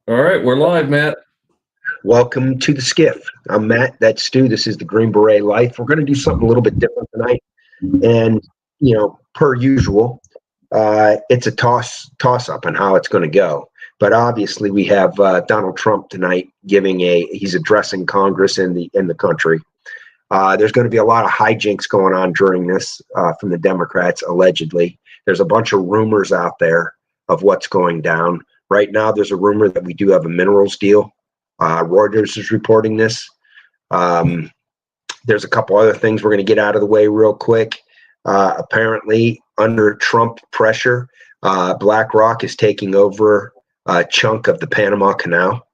All right, we're live, Matt. Welcome to the SCIF. I'm Matt. That's Stu. This is the Green Beret Life. We're going to do something a little bit different tonight. And, per usual, it's a toss up on how it's going to go. But obviously, we have Donald Trump tonight he's addressing Congress in the country. There's going to be a lot of hijinks going on during this from the Democrats, allegedly. There's a bunch of rumors out there of what's going down. Right now, there's a rumor that we do have a minerals deal. Reuters is reporting this. There's a couple other things we're going to get out of the way real quick. Apparently, under Trump pressure, BlackRock is taking over a chunk of the Panama Canal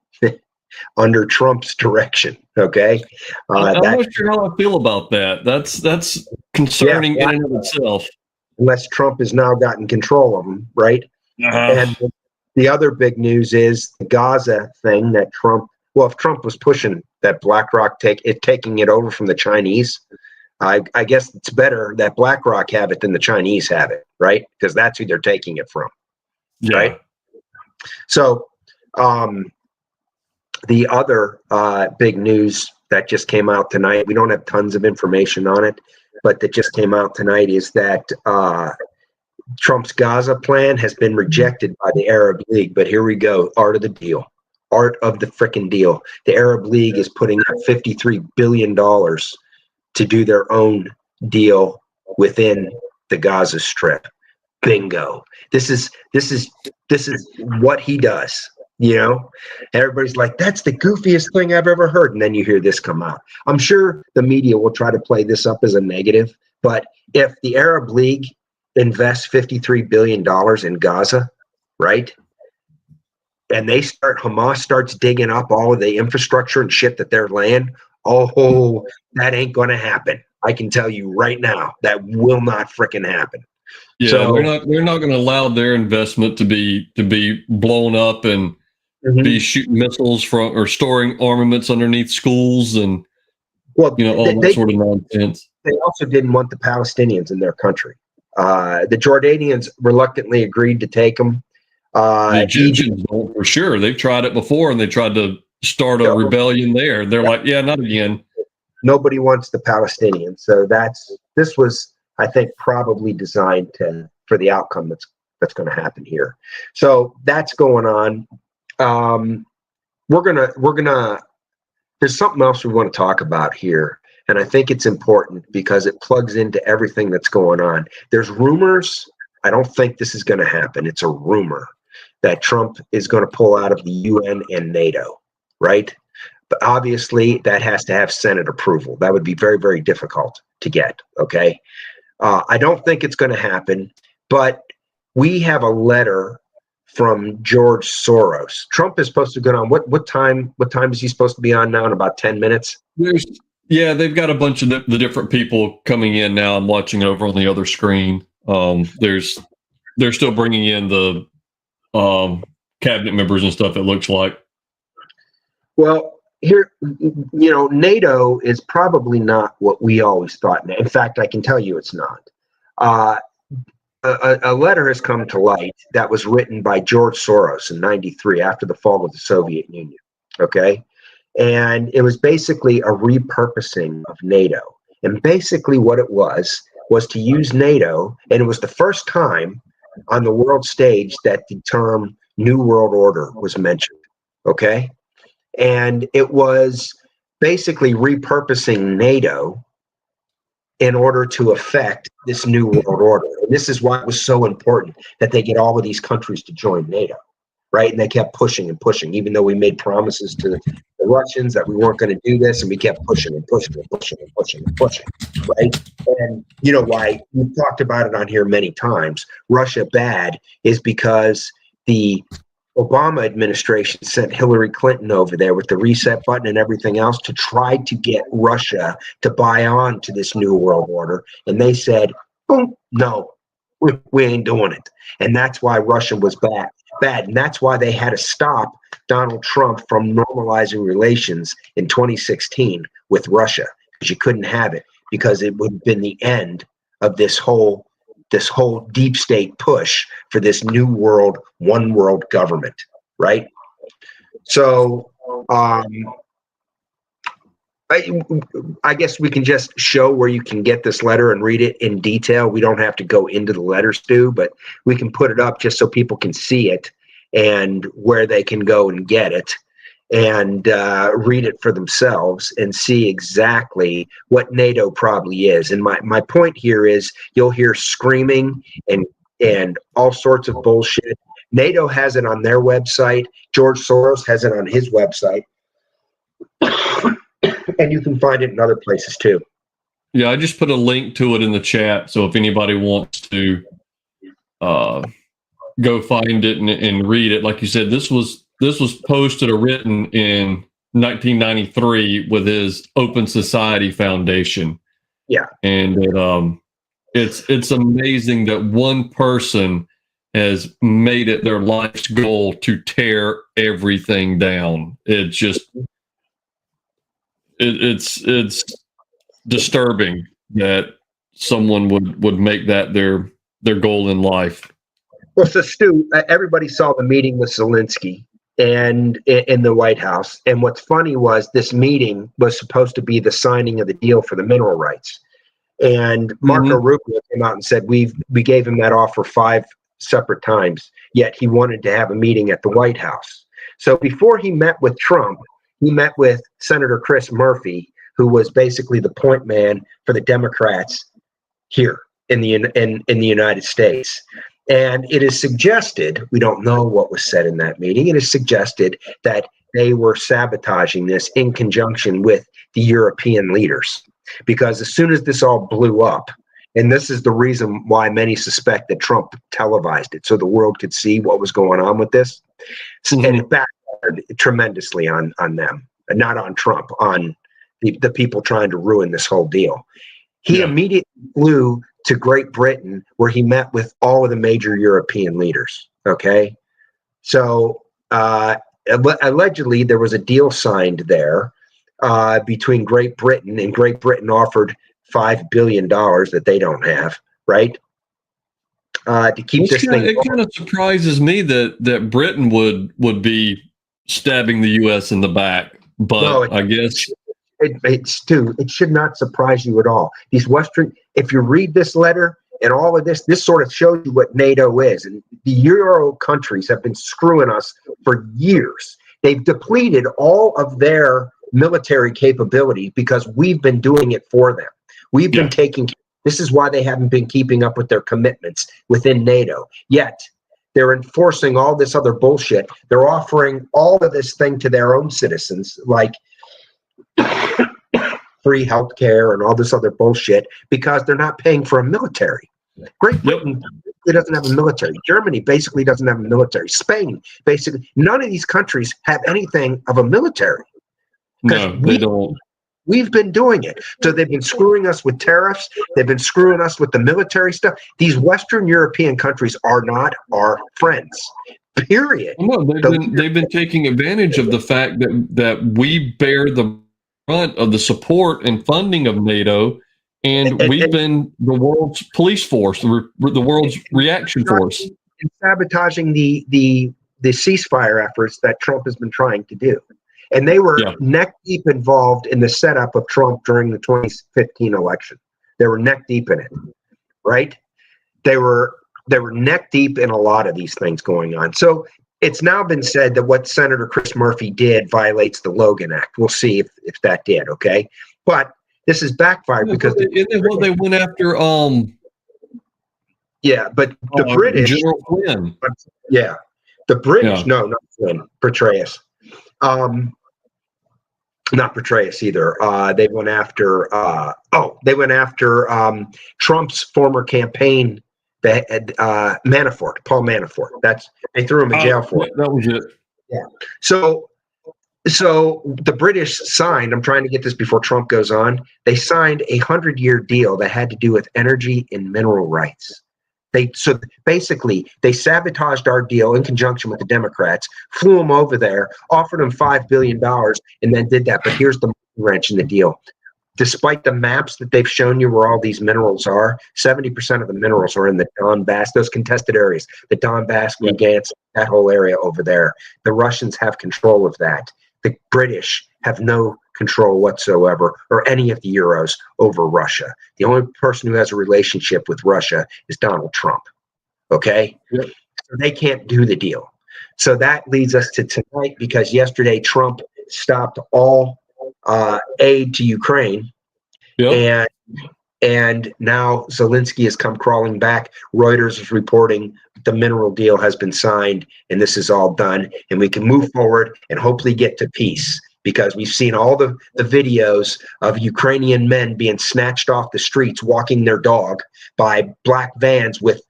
under Trump's direction. Okay, I'm not sure how I feel about that. That's concerning in and of itself. Unless Trump has now gotten control of them, right? And the other big news is the Gaza thing that Trump. Well, if Trump was pushing that BlackRock taking it over from the Chinese, I guess it's better that BlackRock have it than the Chinese have it, right? Because that's who they're taking it from, right? So the other big news that just came out tonight, we don't have tons of information on it, but that just came out tonight is that Trump's Gaza plan has been rejected by the Arab League. But here we go, art of the deal. Art of the frickin' deal. The Arab League is putting up $53 billion to do their own deal within the Gaza Strip. Bingo. This is what he does. Everybody's like, that's the goofiest thing I've ever heard. And then you hear this come out. I'm sure the media will try to play this up as a negative, but if the Arab League invests $53 billion in Gaza, right? And Hamas starts digging up all of the infrastructure and shit that they're laying. Oh, that ain't going to happen. I can tell you right now, that will not frickin' happen. Yeah, so, they're not going to allow their investment to be blown up and be shooting missiles from or storing armaments underneath schools and all that sort of nonsense. They also didn't want the Palestinians in their country. The Jordanians reluctantly agreed to take them. The Egyptians don't, for sure. They've tried it before, and they tried to start a rebellion there. They're like, yeah, not again. Nobody wants the Palestinians. So this was, I think, probably designed for the outcome that's going to happen here. So that's going on. We're gonna. There's something else we want to talk about here, and I think it's important because it plugs into everything that's going on. There's rumors. I don't think this is going to happen. It's a rumor that Trump is going to pull out of the UN and NATO, right? But obviously, that has to have Senate approval. That would be very, very difficult to get, okay? I don't think it's going to happen, but we have a letter from George Soros. Trump is supposed to go on. What time is he supposed to be on now? In about 10 minutes? They've got a bunch of the different people coming in now. I'm watching over on the other screen. They're still bringing in the cabinet members and stuff, it looks like. Well, here, NATO is probably not what we always thought. In fact, I can tell you it's not. A letter has come to light that was written by George Soros in '93 after the fall of the Soviet Union, okay? And it was basically a repurposing of NATO. And basically what it was to use NATO, and it was the first time on the world stage that the term New World Order was mentioned, okay? And it was basically repurposing NATO in order to affect this New World Order. And this is why it was so important that they get all of these countries to join NATO, right? And they kept pushing and pushing, even though we made promises to the Russians that we weren't going to do this, and we kept pushing and pushing and pushing and pushing and pushing, right? And you know why? We've talked about it on here many times. Russia bad is because the Obama administration sent Hillary Clinton over there with the reset button and everything else to try to get Russia to buy on to this New World Order. And they said, oh, no, we ain't doing it. And that's why Russia was bad. And that's why they had to stop Donald Trump from normalizing relations in 2016 with Russia, because you couldn't have it, because it would have been the end of this whole deep state push for this new world, one world government, right? So I guess we can just show where you can get this letter and read it in detail. We don't have to go into the letter, Stu, but we can put it up just so people can see it and where they can go and get it and read it for themselves and see exactly what NATO probably is. And my point here is you'll hear screaming and all sorts of bullshit. NATO has it on their website. George Soros has it on his website. And you can find it in other places too. Yeah, I just put a link to it in the chat. So if anybody wants to go find it and read it, like you said, this was posted or written in 1993 with his Open Society Foundation. Yeah, and it's amazing that one person has made it their life's goal to tear everything down. It's disturbing that someone would make that their goal in life. Well, so Stu, everybody saw the meeting with Zelensky and in the White House. And what's funny was this meeting was supposed to be the signing of the deal for the mineral rights. And Marco Rubio came out and said we gave him that offer 5 separate times, yet he wanted to have a meeting at the White House. So before he met with Trump, he met with Senator Chris Murphy, who was basically the point man for the Democrats here in the United States. And it is suggested, we don't know what was said in that meeting, it is suggested that they were sabotaging this in conjunction with the European leaders. Because as soon as this all blew up, and this is the reason why many suspect that Trump televised it so the world could see what was going on with this, and it backfired tremendously on them, not on Trump, on the people trying to ruin this whole deal. He immediately flew to Great Britain, where he met with all of the major European leaders. Okay, so allegedly there was a deal signed there between Great Britain, and Great Britain offered $5 billion that they don't have, right? To keep this thing. It kind of surprises me that Britain would be stabbing the U.S. in the back, but no, I guess. It should not surprise you at all. These Western, if you read this letter and all of this sort of shows you what NATO is. And the Euro countries have been screwing us for years. They've depleted all of their military capability because we've been doing it for them. We've been this is why they haven't been keeping up with their commitments within NATO. Yet they're enforcing all this other bullshit. They're offering all of this thing to their own citizens, like free health care and all this other bullshit, because they're not paying for a military. Great Britain doesn't have a military. Germany basically doesn't have a military. Spain, basically, none of these countries have anything of a military. No, they don't. We've been doing it. So they've been screwing us with tariffs. They've been screwing us with the military stuff. These Western European countries are not our friends. Period. No, they've been taking advantage of the fact that we bear the brunt of the support and funding of NATO, and we've been the world's police force, the world's reaction force, and sabotaging the ceasefire efforts that Trump has been trying to do. And they were neck deep involved in the setup of Trump during the 2015 election. They were neck deep in it, right? They were neck deep in a lot of these things going on. So it's now been said that what Senator Chris Murphy did violates the Logan Act. We'll see if that did, okay? But this is backfired because they went after but the British General Flynn. Yeah. The British, no, not Flynn, Petraeus. Not Petraeus either. They went after Trump's former campaign, Manafort, Paul Manafort. They threw him in jail for it. That was it. Yeah. So the British signed, I'm trying to get this before Trump goes on, they signed a 100-year deal that had to do with energy and mineral rights. So basically, they sabotaged our deal in conjunction with the Democrats, flew them over there, offered them $5 billion, and then did that. But here's the wrench in the deal. despite the maps that they've shown you where all these minerals are, 70% of the minerals are in the Donbass, those contested areas, the Donbass, Lugansk, that whole area over there. The Russians have control of that. The British have no control whatsoever, or any of the Euros, over Russia. The only person who has a relationship with Russia is Donald Trump. Okay? Yep. So they can't do the deal. So that leads us to tonight, because yesterday Trump stopped all aid to Ukraine, Yep. and now Zelensky has come crawling back. Reuters is reporting the mineral deal has been signed, and this is all done, and we can move forward and hopefully get to peace, because we've seen all the videos of Ukrainian men being snatched off the streets, walking their dog by black vans with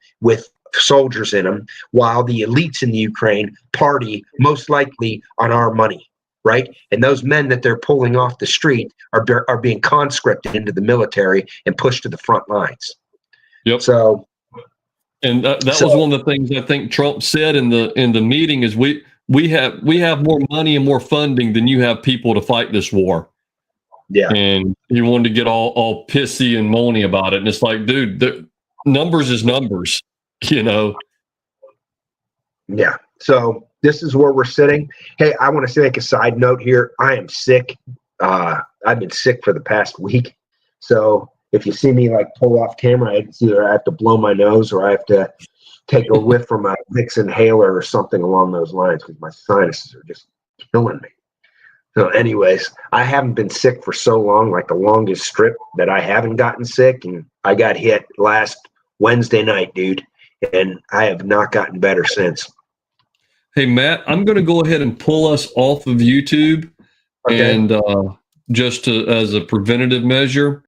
soldiers in them, while the elites in the Ukraine party, most likely on our money. Right? And those men that they're pulling off the street are being conscripted into the military and pushed to the front lines. Yep. So, and that was one of the things I think Trump said in the meeting is we have more money and more funding than you have people to fight this war. Yeah. And he wanted to get all pissy and moany about it. And it's like, dude, the numbers is numbers, you know? Yeah. So this is where we're sitting. Hey, I want to make a side note here. I am sick. I've been sick for the past week. So if you see me like pull off camera, it's either I have to blow my nose or I have to take a whiff from a Vicks inhaler or something along those lines, because my sinuses are just killing me. So anyways, I haven't been sick for so long, like the longest strip that I haven't gotten sick. And I got hit last Wednesday night, dude. And I have not gotten better since. Hey, Matt, I'm going to go ahead and pull us off of YouTube. Okay. And just as a preventative measure,